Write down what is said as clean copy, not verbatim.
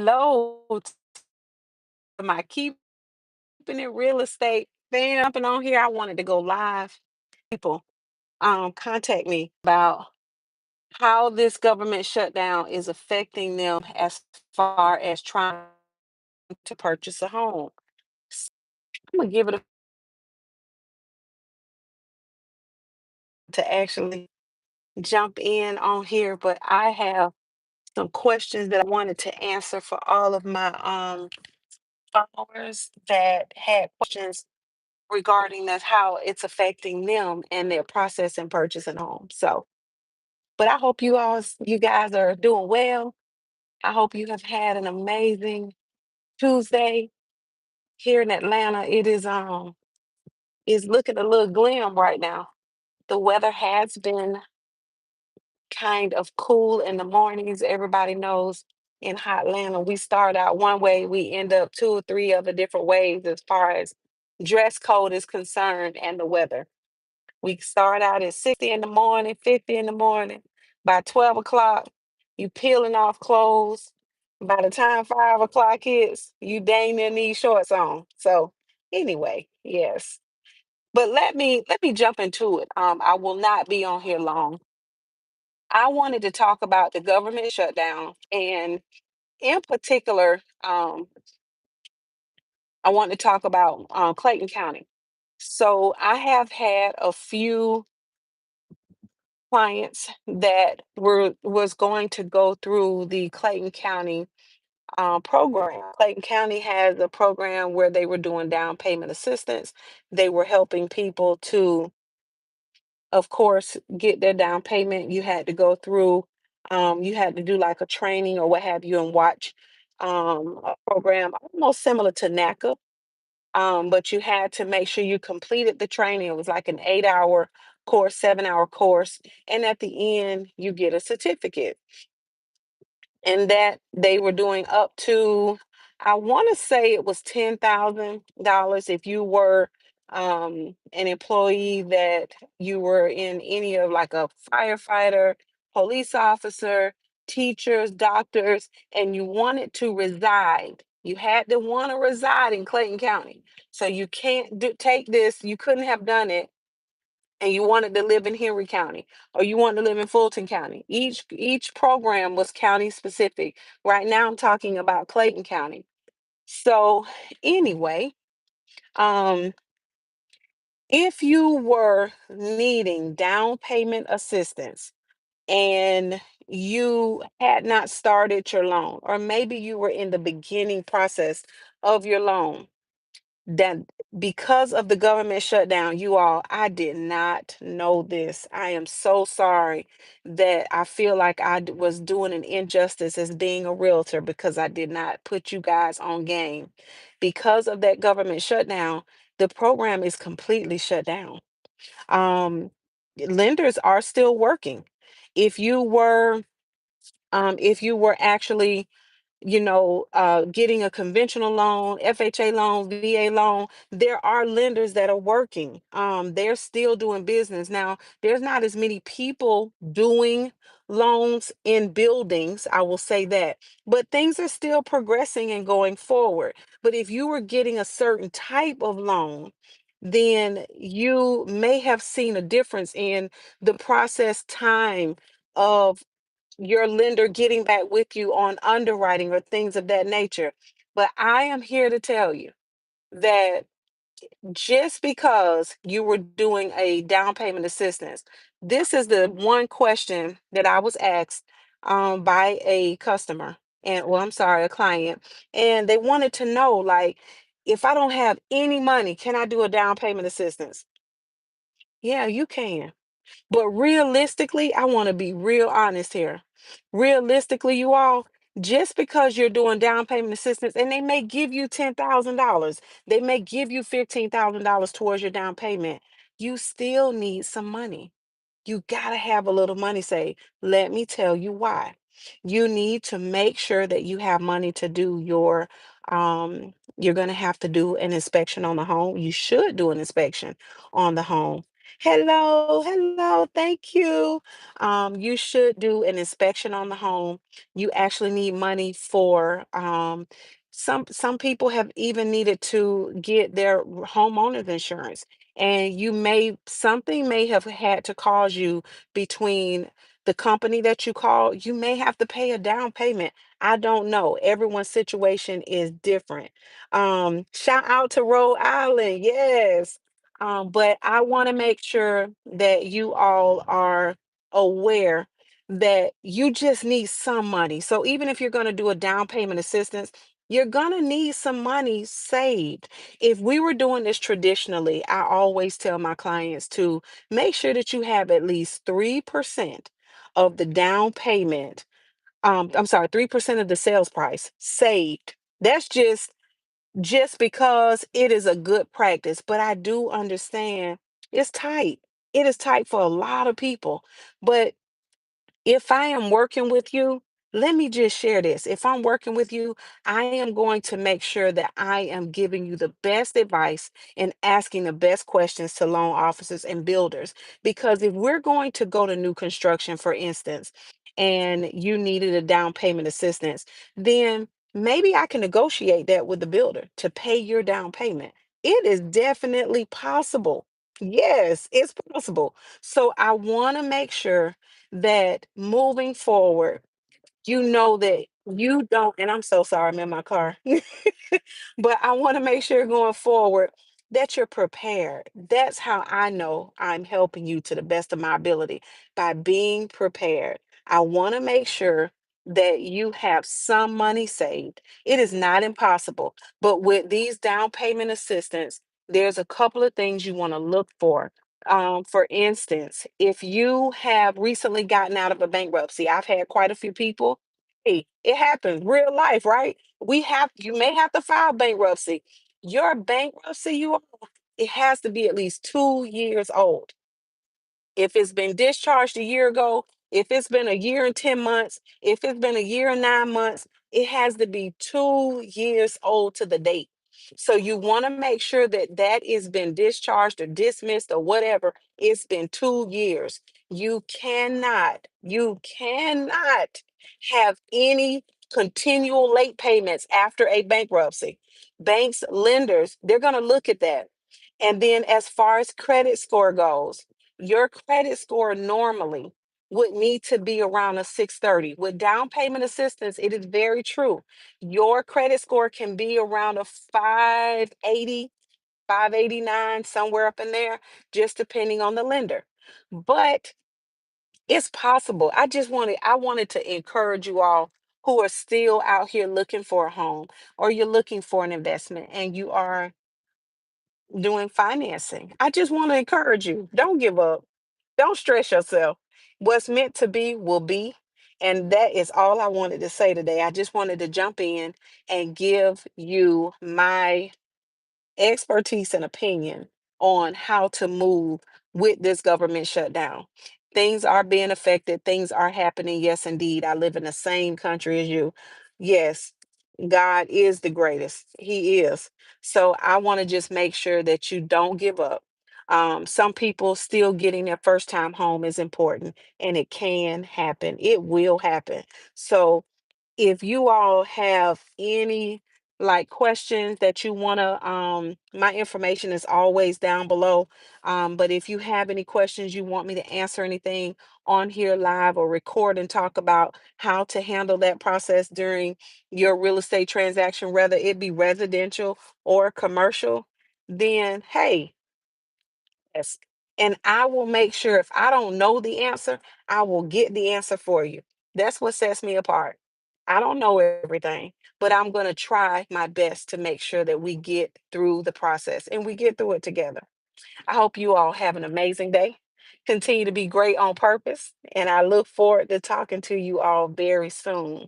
hello to my keeping it real estate fam jumping on here. I wanted to go live. People contact me about how this government shutdown is affecting them as far as trying to purchase a home. S- I'm gonna give it to actually jump in on here, but I have some questions that I wanted to answer for all of my followers that had questions regarding that's how it's affecting them and their process in purchasing homes. So, but I hope you guys are doing well. I hope you have had an amazing Tuesday here in Atlanta. It's looking a little glim right now. The weather has been kind of cool in the mornings. Everybody knows in hot Atlanta, we start out one way, we end up two or three other different ways as far as dress code is concerned and the weather. We start out at 60 in the morning, 50 in the morning. By 12 o'clock, you peeling off clothes. By the time 5 o'clock hits, you dang near need shorts on. So anyway, yes. But let me jump into it. I will not be on here long. I wanted to talk about the government shutdown, and in particular, I want to talk about Clayton County. So I have had a few clients that was going to go through the Clayton County program. Clayton County has a program where they were doing down payment assistance. They were helping people to, of course, get their down payment. You had to go through, you had to do like a training or what have you, and watch a program almost similar to NACA. But you had to make sure you completed the training. It was like an 8 hour course, 7 hour course. And at the end, you get a certificate. And that they were doing up to, I want to say it was $10,000 if you were an employee that you were in any of like a firefighter, police officer, teachers, doctors, and you wanted to reside. You had to want to reside in Clayton County. So you can't take this, you couldn't have done it and you wanted to live in Henry County or you wanted to live in Fulton County. Each program was county specific. Right now I'm talking about Clayton County. So anyway, um if you were needing down payment assistance and you had not started your loan, or maybe you were in the beginning process of your loan, that because of the government shutdown, you all, I did not know this. I am so sorry that I feel like was doing an injustice as being a realtor because I did not put you guys on game. Because of that government shutdown, the program is completely shut down. Um, Lenders are still working. If you were, if you were actually getting a conventional loan, FHA loan, VA loan, there are lenders that are working. They're still doing business. Now, there's not as many people doing loans in buildings, I will say that, but things are still progressing and going forward. But if you were getting a certain type of loan, then you may have seen a difference in the process time of your lender getting back with you on underwriting or things of that nature. But I am here to tell you that just because you were doing a down payment assistance, this is the one question that I was asked by a customer, and well, I'm sorry, a client, and they wanted to know, like, if I don't have any money, can I do a down payment assistance? Yeah, you can. But realistically, I want to be real honest here. Realistically, you all, just because you're doing down payment assistance and they may give you $10,000, they may give you $15,000 towards your down payment, you still need some money. You got to have a little money saved. Let me tell you why. You need to make sure that you have money to do you're going to have to do an inspection on the home. You should do an inspection on the home. Hello, hello, thank you. You should do an inspection on the home. You actually need money for some people have even needed to get their homeowner's insurance. And something may have had to cause you between the company that you call. You may have to pay a down payment. I don't know. Everyone's situation is different. Shout out to Rhode Island. Yes. But I want to make sure that you all are aware that you just need some money. So even if you're going to do a down payment assistance, you're going to need some money saved. If we were doing this traditionally, I always tell my clients to make sure that you have at least 3% of the down payment. I'm sorry, 3% of the sales price saved. That's just because it is a good practice. But I do understand it's tight. It is tight for a lot of people. But if I am working with you, let me just share this. If I'm working with you, I am going to make sure that I am giving you the best advice and asking the best questions to loan officers and builders. Because if we're going to go to new construction, for instance, and you needed a down payment assistance, then maybe I can negotiate that with the builder to pay your down payment. It is definitely possible. Yes, it's possible. So I want to make sure that moving forward, you know that you don't, and I'm so sorry, I'm in my car, but I want to make sure going forward that you're prepared. That's how I know I'm helping you to the best of my ability by being prepared. I want to make sure that you have some money saved. It is not impossible, but with these down payment assistance, there's a couple of things you want to look for. For instance, if you have recently gotten out of a bankruptcy, I've had quite a few people. Hey, it happens, real life, right? You may have to file bankruptcy. Your bankruptcy, it has to be at least 2 years old. If it's been discharged a year ago, if it's been a year and 10 months, if it's been a year and 9 months, it has to be 2 years old to the date. So you want to make sure that that is been discharged or dismissed or whatever. It's been 2 years. You cannot have any continual late payments after a bankruptcy. Banks, lenders, they're going to look at that. And then as far as credit score goes, your credit score normally would need to be around a 630. With down payment assistance, it is very true. Your credit score can be around a 580, 589, somewhere up in there, just depending on the lender. But it's possible. I wanted to encourage you all who are still out here looking for a home, or you're looking for an investment and you are doing financing. I just want to encourage you. Don't give up. Don't stress yourself. What's meant to be will be. And that is all I wanted to say today. I just wanted to jump in and give you my expertise and opinion on how to move with this government shutdown. Things are being affected, things are happening. Yes, indeed. I live in the same country as you. Yes, God is the greatest. He is. So I want to just make sure that you don't give up. Some people still getting their first time home is important, and it can happen. It will happen. So if you all have any like questions that you want to my information is always down below, but if you have any questions, you want me to answer anything on here live or record and talk about how to handle that process during your real estate transaction, whether it be residential or commercial, then hey, yes. And I will make sure, if I don't know the answer, I will get the answer for you. That's what sets me apart. I don't know everything, but I'm going to try my best to make sure that we get through the process and we get through it together. I hope you all have an amazing day. Continue to be great on purpose. And I look forward to talking to you all very soon.